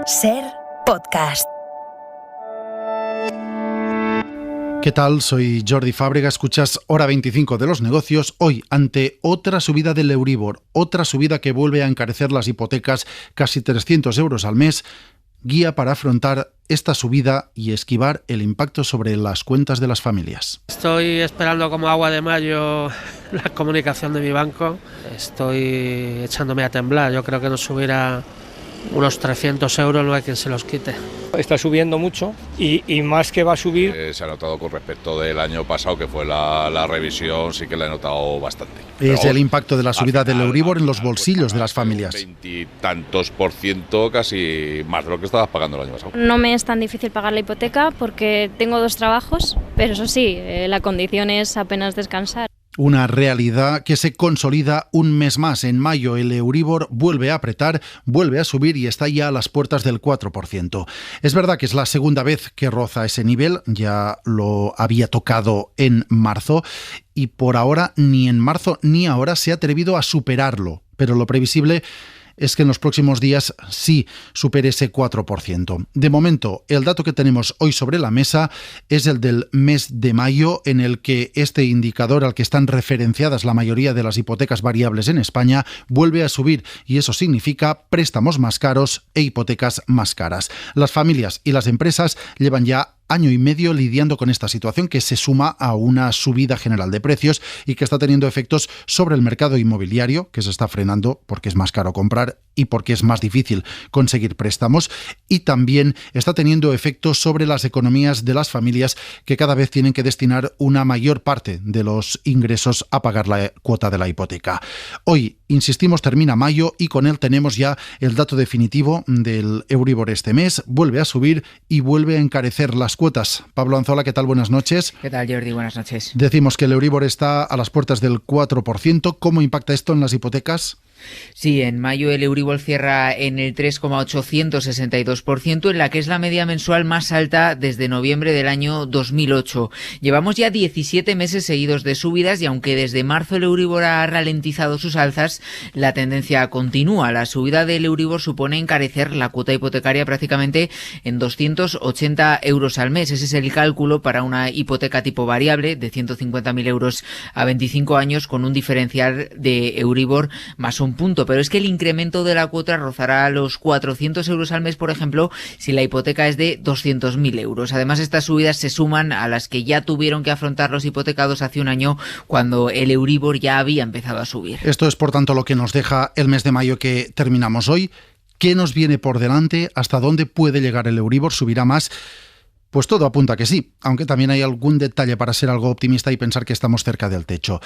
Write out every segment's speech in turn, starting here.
SER Podcast. ¿Qué tal? Soy Jordi Fábrega, escuchas Hora 25 de los negocios, hoy ante otra subida del Euribor, otra subida que vuelve a encarecer las hipotecas casi 300 euros al mes, guía para afrontar esta subida y esquivar el impacto sobre las cuentas de las familias. Estoy esperando como agua de mayo la comunicación de mi banco, estoy echándome a temblar, yo creo que nos subirá unos 300 euros, no hay quien se los quite. Está subiendo mucho y más que va a subir. Se ha notado con respecto del año pasado, que fue la revisión, sí que la he notado bastante. Es el impacto de la subida del Euribor en los bolsillos de las familias. 20 y tantos %, casi más de lo que estabas pagando el año pasado. No me es tan difícil pagar la hipoteca porque tengo 2 trabajos, pero eso sí, la condición es apenas descansar. Una realidad que se consolida un mes más. En mayo el Euribor vuelve a apretar, vuelve a subir y está ya a las puertas del 4%. Es verdad que es la segunda vez que roza ese nivel, ya lo había tocado en marzo y por ahora ni en marzo ni ahora se ha atrevido a superarlo, pero lo previsible es que en los próximos días sí supere ese 4%. De momento, el dato que tenemos hoy sobre la mesa es el del mes de mayo, en el que este indicador al que están referenciadas la mayoría de las hipotecas variables en España vuelve a subir, y eso significa préstamos más caros e hipotecas más caras. Las familias y las empresas llevan ya año y medio lidiando con esta situación, que se suma a una subida general de precios y que está teniendo efectos sobre el mercado inmobiliario, que se está frenando porque es más caro comprar y porque es más difícil conseguir préstamos, y también está teniendo efectos sobre las economías de las familias, que cada vez tienen que destinar una mayor parte de los ingresos a pagar la cuota de la hipoteca. Hoy, insistimos, termina mayo y con él tenemos ya el dato definitivo del Euribor este mes. Vuelve a subir y vuelve a encarecer las cuotas. Pablo Anzola, ¿qué tal? Buenas noches. ¿Qué tal, Jordi? Buenas noches. Decimos que el Euribor está a las puertas del 4%. ¿Cómo impacta esto en las hipotecas? Sí, en mayo el Euribor cierra en el 3,862%, en la que es la media mensual más alta desde noviembre del año 2008. Llevamos ya 17 meses seguidos de subidas y aunque desde marzo el Euribor ha ralentizado sus alzas, la tendencia continúa. La subida del Euribor supone encarecer la cuota hipotecaria prácticamente en 280 euros al mes. Ese es el cálculo para una hipoteca tipo variable de 150.000 euros a 25 años con un diferencial de Euribor más un punto, pero es que el incremento de la cuota rozará los 400 euros al mes, por ejemplo, si la hipoteca es de 200.000 euros. Además, estas subidas se suman a las que ya tuvieron que afrontar los hipotecados hace un año, cuando el Euribor ya había empezado a subir. Esto es, por tanto, lo que nos deja el mes de mayo que terminamos hoy. ¿Qué nos viene por delante? ¿Hasta dónde puede llegar el Euribor? ¿Subirá más? Pues todo apunta que sí, aunque también hay algún detalle para ser algo optimista y pensar que estamos cerca del techo.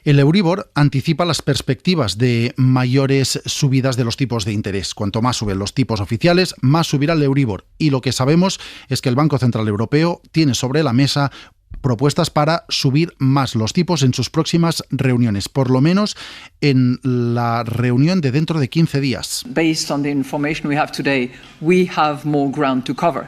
El Euribor anticipa las perspectivas de mayores subidas de los tipos de interés. Cuanto más suben los tipos oficiales, más subirá el Euribor. Y lo que sabemos es que el Banco Central Europeo tiene sobre la mesa propuestas para subir más los tipos en sus próximas reuniones, por lo menos en la reunión de dentro de 15 días. Based on the information we have today, we have more ground to cover.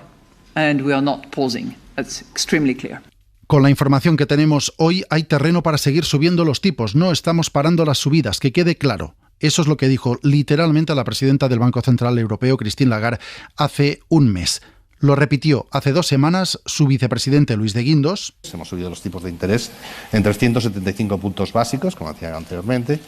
And we are not pausing. That's extremely clear. Con la información que tenemos hoy, hay terreno para seguir subiendo los tipos. No estamos parando las subidas, que quede claro. Eso es lo que dijo literalmente la presidenta del Banco Central Europeo, Christine Lagarde, hace un mes. Lo repitió hace 2 semanas su vicepresidente Luis de Guindos. Hemos subido los tipos de interés en 375 puntos básicos, como decía anteriormente.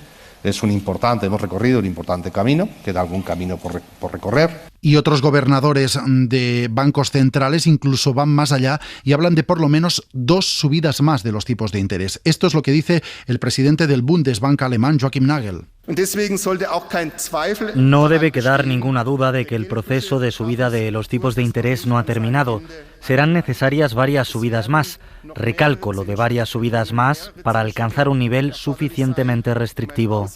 Hemos recorrido un importante camino, queda algún camino por recorrer. Y otros gobernadores de bancos centrales incluso van más allá y hablan de por lo menos 2 subidas más de los tipos de interés. Esto es lo que dice el presidente del Bundesbank alemán, Joachim Nagel. No debe quedar ninguna duda de que el proceso de subida de los tipos de interés no ha terminado. Serán necesarias varias subidas más. Recalco lo de varias subidas más para alcanzar un nivel suficientemente restrictivo.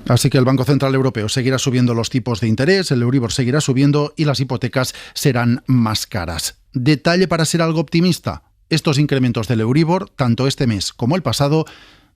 Así que el Banco Central Europeo seguirá subiendo los tipos de interés, el Euribor seguirá subiendo y las hipotecas serán más caras. Detalle para ser algo optimista: estos incrementos del Euribor, tanto este mes como el pasado,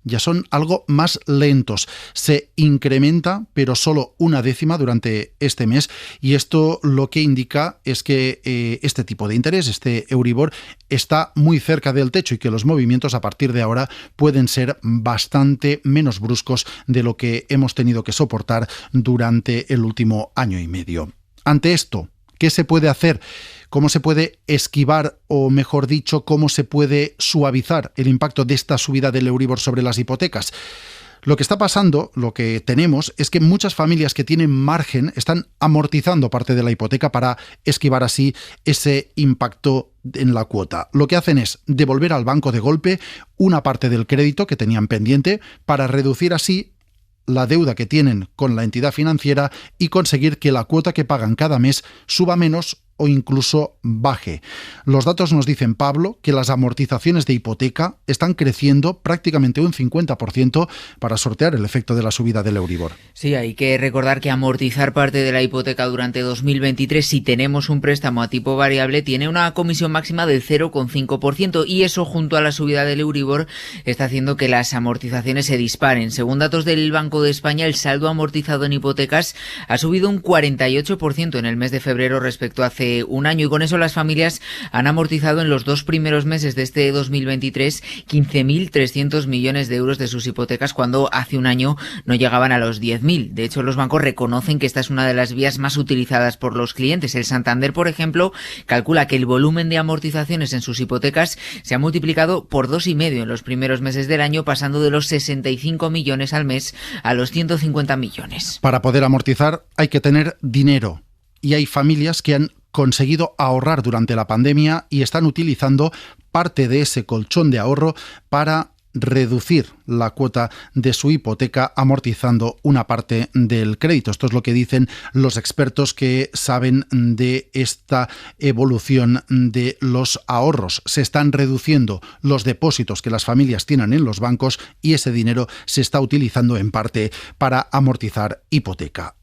ya son algo más lentos. Se incrementa, pero solo 1/10 durante este mes, y esto lo que indica es que este tipo de interés, este Euribor, está muy cerca del techo y que los movimientos a partir de ahora pueden ser bastante menos bruscos de lo que hemos tenido que soportar durante el último año y medio. Ante esto, ¿qué se puede hacer? ¿Cómo se puede esquivar, o mejor dicho, cómo se puede suavizar el impacto de esta subida del Euribor sobre las hipotecas? Lo que está pasando, lo que tenemos, es que muchas familias que tienen margen están amortizando parte de la hipoteca para esquivar así ese impacto en la cuota. Lo que hacen es devolver al banco de golpe una parte del crédito que tenían pendiente para reducir así la deuda que tienen con la entidad financiera y conseguir que la cuota que pagan cada mes suba menos o incluso baje. Los datos nos dicen, Pablo, que las amortizaciones de hipoteca están creciendo prácticamente un 50% para sortear el efecto de la subida del Euribor. Sí, hay que recordar que amortizar parte de la hipoteca durante 2023, si tenemos un préstamo a tipo variable, tiene una comisión máxima del 0,5%, y eso, junto a la subida del Euribor, está haciendo que las amortizaciones se disparen. Según datos del Banco de España, el saldo amortizado en hipotecas ha subido un 48% en el mes de febrero respecto a hace un año, y con eso las familias han amortizado en los 2 primeros meses de este 2023 15.300 millones de euros de sus hipotecas, cuando hace un año no llegaban a los 10.000. De hecho, los bancos reconocen que esta es una de las vías más utilizadas por los clientes. El Santander, por ejemplo, calcula que el volumen de amortizaciones en sus hipotecas se ha multiplicado por 2,5 en los primeros meses del año, pasando de los 65 millones al mes a los 150 millones. Para poder amortizar hay que tener dinero, y hay familias que han conseguido ahorrar durante la pandemia y están utilizando parte de ese colchón de ahorro para reducir la cuota de su hipoteca, amortizando una parte del crédito. Esto es lo que dicen los expertos que saben de esta evolución de los ahorros. Se están reduciendo los depósitos que las familias tienen en los bancos y ese dinero se está utilizando en parte para amortizar hipoteca.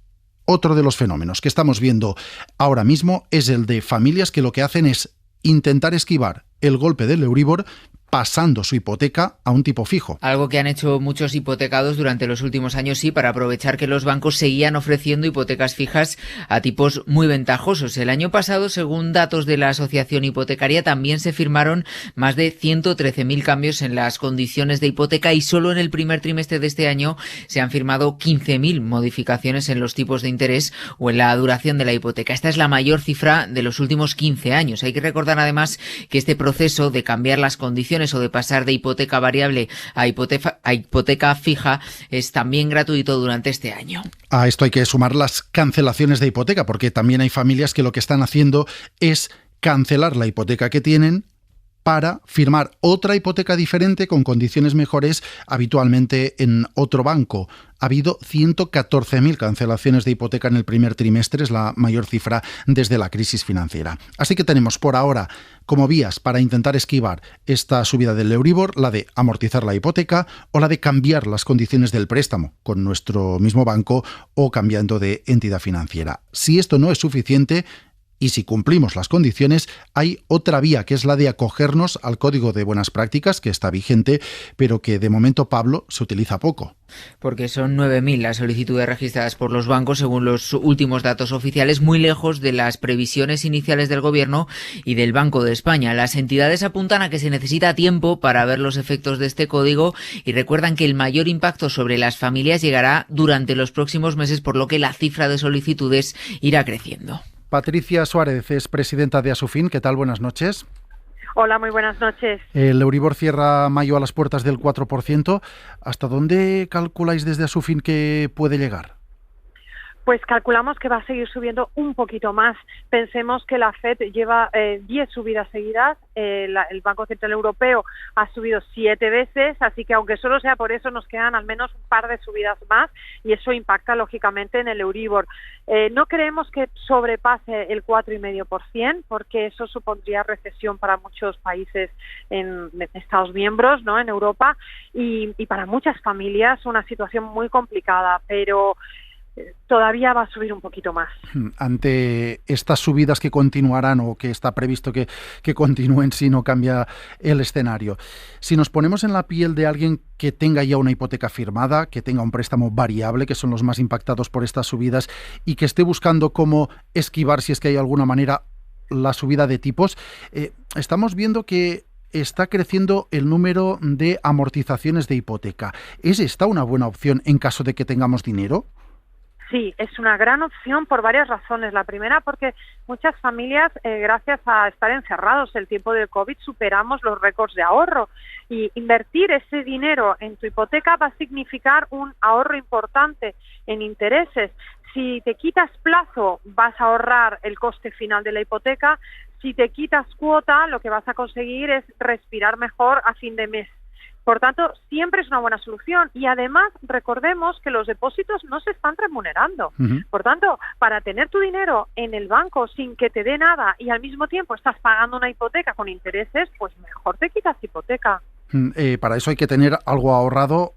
Otro de los fenómenos que estamos viendo ahora mismo es el de familias que lo que hacen es intentar esquivar el golpe del Euribor pasando su hipoteca a un tipo fijo. Algo que han hecho muchos hipotecados durante los últimos años, sí, para aprovechar que los bancos seguían ofreciendo hipotecas fijas a tipos muy ventajosos. El año pasado, según datos de la Asociación Hipotecaria, también se firmaron más de 113.000 cambios en las condiciones de hipoteca, y solo en el primer trimestre de este año se han firmado 15.000 modificaciones en los tipos de interés o en la duración de la hipoteca. Esta es la mayor cifra de los últimos 15 años. Hay que recordar además que este proceso de cambiar las condiciones o de pasar de hipoteca variable a hipoteca fija es también gratuito durante este año. A esto hay que sumar las cancelaciones de hipoteca, porque también hay familias que lo que están haciendo es cancelar la hipoteca que tienen para firmar otra hipoteca diferente con condiciones mejores, habitualmente en otro banco. Ha habido 114.000 cancelaciones de hipoteca en el primer trimestre, es la mayor cifra desde la crisis financiera. Así que tenemos por ahora como vías para intentar esquivar esta subida del Euribor la de amortizar la hipoteca o la de cambiar las condiciones del préstamo con nuestro mismo banco o cambiando de entidad financiera. Si esto no es suficiente, y si cumplimos las condiciones, hay otra vía, que es la de acogernos al Código de Buenas Prácticas, que está vigente, pero que de momento, Pablo, se utiliza poco. Porque son 9.000 las solicitudes registradas por los bancos, según los últimos datos oficiales, muy lejos de las previsiones iniciales del Gobierno y del Banco de España. Las entidades apuntan a que se necesita tiempo para ver los efectos de este código y recuerdan que el mayor impacto sobre las familias llegará durante los próximos meses, por lo que la cifra de solicitudes irá creciendo. Patricia Suárez es presidenta de Asufin. ¿Qué tal? Buenas noches. Hola, muy buenas noches. El Euribor cierra mayo a las puertas del 4%. ¿Hasta dónde calculáis desde Asufin que puede llegar? Pues calculamos que va a seguir subiendo un poquito más. Pensemos que la FED lleva 10 subidas seguidas, el Banco Central Europeo ha subido 7 veces, así que aunque solo sea por eso nos quedan al menos un par de subidas más y eso impacta lógicamente en el Euribor. No creemos que sobrepase el 4,5% porque eso supondría recesión para muchos países en Estados miembros, ¿no?, en Europa y para muchas familias una situación muy complicada, pero todavía va a subir un poquito más. Ante estas subidas que continuarán o que está previsto que continúen si no cambia el escenario, si nos ponemos en la piel de alguien que tenga ya una hipoteca firmada, que tenga un préstamo variable, que son los más impactados por estas subidas, y que esté buscando cómo esquivar, si es que hay alguna manera, la subida de tipos, estamos viendo que está creciendo el número de amortizaciones de hipoteca. ¿Es esta una buena opción en caso de que tengamos dinero? Sí, es una gran opción por varias razones. La primera, porque muchas familias, gracias a estar encerrados el tiempo del COVID, superamos los récords de ahorro. Y invertir ese dinero en tu hipoteca va a significar un ahorro importante en intereses. Si te quitas plazo, vas a ahorrar el coste final de la hipoteca. Si te quitas cuota, lo que vas a conseguir es respirar mejor a fin de mes. Por tanto, siempre es una buena solución y además recordemos que los depósitos no se están remunerando. Por tanto, para tener tu dinero en el banco sin que te dé nada y al mismo tiempo estás pagando una hipoteca con intereses, pues mejor te quitas hipoteca. Para eso hay que tener algo ahorrado.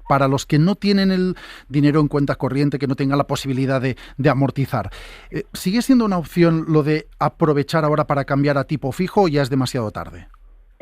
Para los que no tienen el dinero en cuenta corriente, que no tengan la posibilidad de amortizar, ¿sigue siendo una opción lo de aprovechar ahora para cambiar a tipo fijo o ya es demasiado tarde?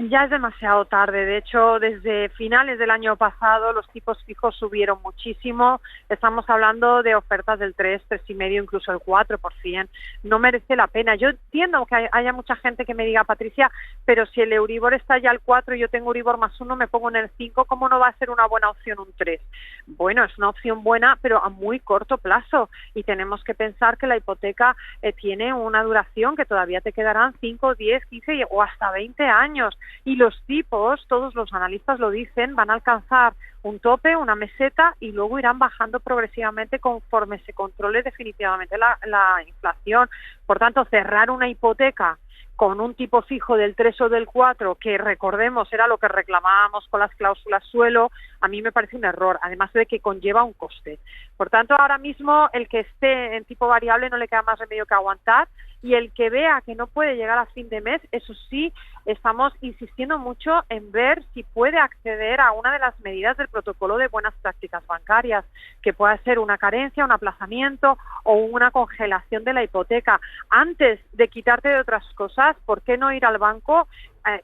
Ya es demasiado tarde. De hecho, desde finales del año pasado los tipos fijos subieron muchísimo. Estamos hablando de ofertas del 3, 3,5, incluso el 4%. No merece la pena. Yo entiendo que haya mucha gente que me diga, Patricia, pero si el Euribor está ya al 4 y yo tengo Euribor más 1, me pongo en el 5, ¿cómo no va a ser una buena opción un 3? Bueno, es una opción buena, pero a muy corto plazo. Y tenemos que pensar que la hipoteca tiene una duración que todavía te quedarán 5, 10, 15 o hasta 20 años. Y los tipos, todos los analistas lo dicen, van a alcanzar un tope, una meseta y luego irán bajando progresivamente conforme se controle definitivamente la inflación. Por tanto, cerrar una hipoteca con un tipo fijo del 3 o del 4, que recordemos era lo que reclamábamos con las cláusulas suelo, a mí me parece un error, además de que conlleva un coste. Por tanto, ahora mismo el que esté en tipo variable no le queda más remedio que aguantar, y el que vea que no puede llegar a fin de mes, eso sí, estamos insistiendo mucho en ver si puede acceder a una de las medidas del protocolo de buenas prácticas bancarias, que pueda ser una carencia, un aplazamiento o una congelación de la hipoteca. Antes de quitarte de otras cosas, ¿por qué no ir al banco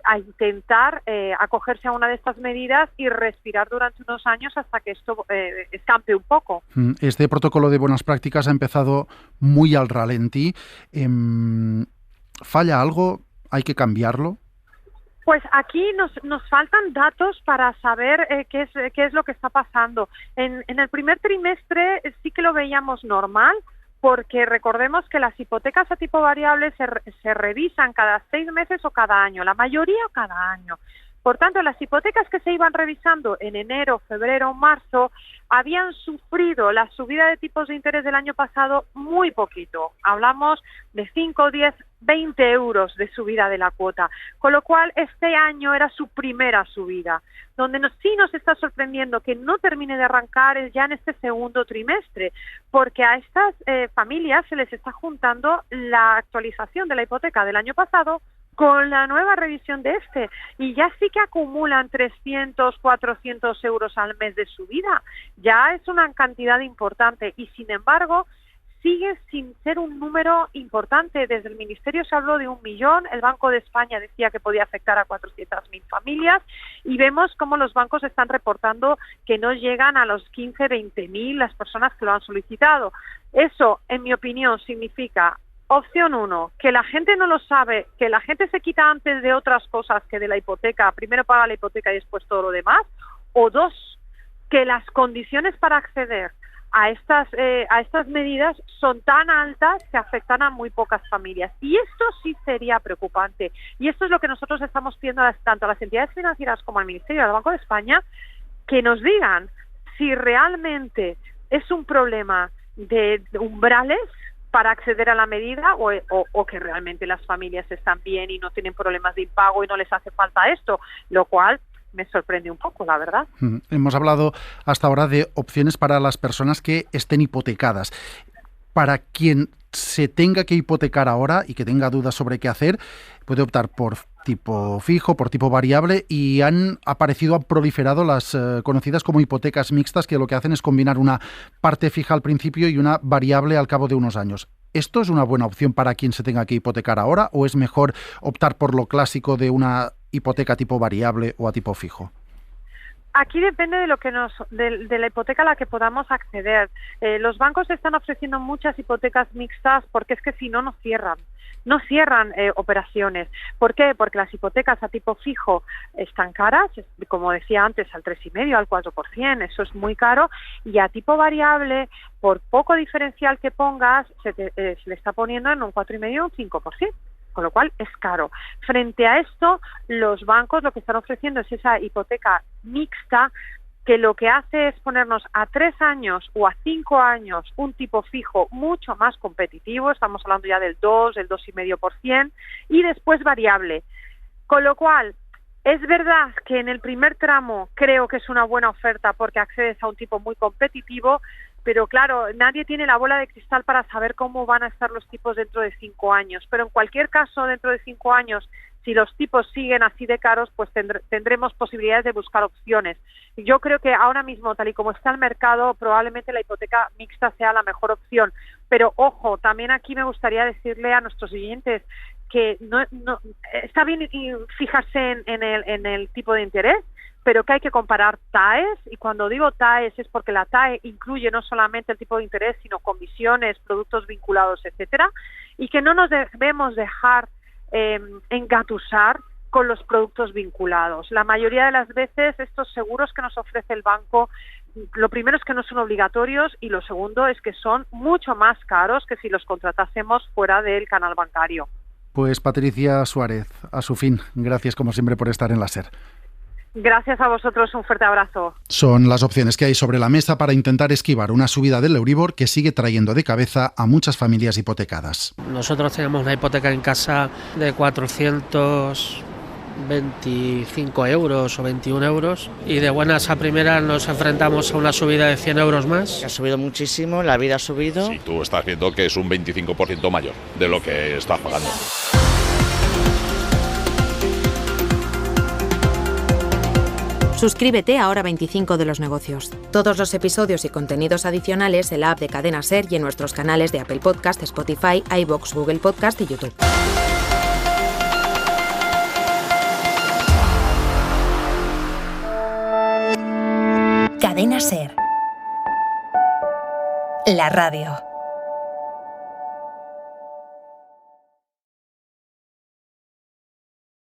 a intentar acogerse a una de estas medidas y respirar durante unos años hasta que esto escampe un poco? Este protocolo de buenas prácticas ha empezado muy al ralentí. ¿Falla algo? ¿Hay que cambiarlo? Pues aquí nos faltan datos para saber qué es lo que está pasando. En el primer trimestre sí que lo veíamos normal, porque recordemos que las hipotecas a tipo variable se revisan cada 6 meses o cada año, la mayoría cada año. Por tanto, las hipotecas que se iban revisando en enero, febrero, marzo, habían sufrido la subida de tipos de interés del año pasado muy poquito. Hablamos de 5, 10, 20 euros de subida de la cuota, con lo cual este año era su primera subida. Donde sí nos está sorprendiendo que no termine de arrancar es ya en este segundo trimestre, porque a estas familias se les está juntando la actualización de la hipoteca del año pasado con la nueva revisión de este, y ya sí que acumulan 300, 400 euros al mes de subida. Ya es una cantidad importante y, sin embargo, sigue sin ser un número importante. Desde el Ministerio se habló de 1 millón, el Banco de España decía que podía afectar a 400.000 familias y vemos cómo los bancos están reportando que no llegan a los 15, 20.000 las personas que lo han solicitado. Eso, en mi opinión, significa: opción 1, que la gente no lo sabe, que la gente se quita antes de otras cosas que de la hipoteca, primero paga la hipoteca y después todo lo demás. O 2, que las condiciones para acceder a estas medidas son tan altas que afectan a muy pocas familias. Y esto sí sería preocupante. Y esto es lo que nosotros estamos pidiendo tanto a las entidades financieras como al Ministerio del Banco de España, que nos digan si realmente es un problema de umbrales para acceder a la medida o que realmente las familias están bien y no tienen problemas de impago y no les hace falta esto, lo cual me sorprende un poco, la verdad. Hemos hablado hasta ahora de opciones para las personas que estén hipotecadas. Para quien se tenga que hipotecar ahora y que tenga dudas sobre qué hacer, puede optar por tipo fijo, por tipo variable, y han proliferado las conocidas como hipotecas mixtas, que lo que hacen es combinar una parte fija al principio y una variable al cabo de unos años. ¿Esto es una buena opción para quien se tenga que hipotecar ahora o es mejor optar por lo clásico de una hipoteca tipo variable o a tipo fijo? Aquí depende de lo que de la hipoteca a la que podamos acceder. Los bancos están ofreciendo muchas hipotecas mixtas porque es que si no, no cierran operaciones. ¿Por qué? Porque las hipotecas a tipo fijo están caras, como decía antes, al 3,5%, al 4%, eso es muy caro, y a tipo variable, por poco diferencial que pongas, se le está poniendo en un 4,5% o un 5%. Con lo cual es caro. Frente a esto, los bancos lo que están ofreciendo es esa hipoteca mixta que lo que hace es ponernos a 3 años o a 5 años un tipo fijo mucho más competitivo, estamos hablando ya del 2, del 2,5%, y después variable. Con lo cual, es verdad que en el primer tramo creo que es una buena oferta porque accedes a un tipo muy competitivo, pero claro, nadie tiene la bola de cristal para saber cómo van a estar los tipos dentro de 5 años. Pero en cualquier caso, dentro de 5 años, si los tipos siguen así de caros, pues tendremos posibilidades de buscar opciones. Yo creo que ahora mismo, tal y como está el mercado, probablemente la hipoteca mixta sea la mejor opción. Pero ojo, también aquí me gustaría decirle a nuestros oyentes que no está bien fijarse en el tipo de interés, pero que hay que comparar TAEs, y cuando digo TAEs es porque la TAE incluye no solamente el tipo de interés, sino comisiones, productos vinculados, etcétera, y que no nos debemos dejar engatusar con los productos vinculados. La mayoría de las veces estos seguros que nos ofrece el banco, lo primero es que no son obligatorios y lo segundo es que son mucho más caros que si los contratásemos fuera del canal bancario. Pues Patricia Suárez, a su fin, gracias como siempre por estar en la SER. Gracias a vosotros, un fuerte abrazo. Son las opciones que hay sobre la mesa para intentar esquivar una subida del Euribor que sigue trayendo de cabeza a muchas familias hipotecadas. Nosotros tenemos una hipoteca en casa de 425 euros o 21 euros y de buenas a primeras nos enfrentamos a una subida de 100 euros más. Ha subido muchísimo, la vida ha subido. Sí, tú estás viendo que es un 25% mayor de lo que estás pagando. Suscríbete a Hora 25 de los negocios. Todos los episodios y contenidos adicionales en la app de Cadena SER y en nuestros canales de Apple Podcast, Spotify, iVoox, Google Podcast y YouTube. Cadena SER. La radio.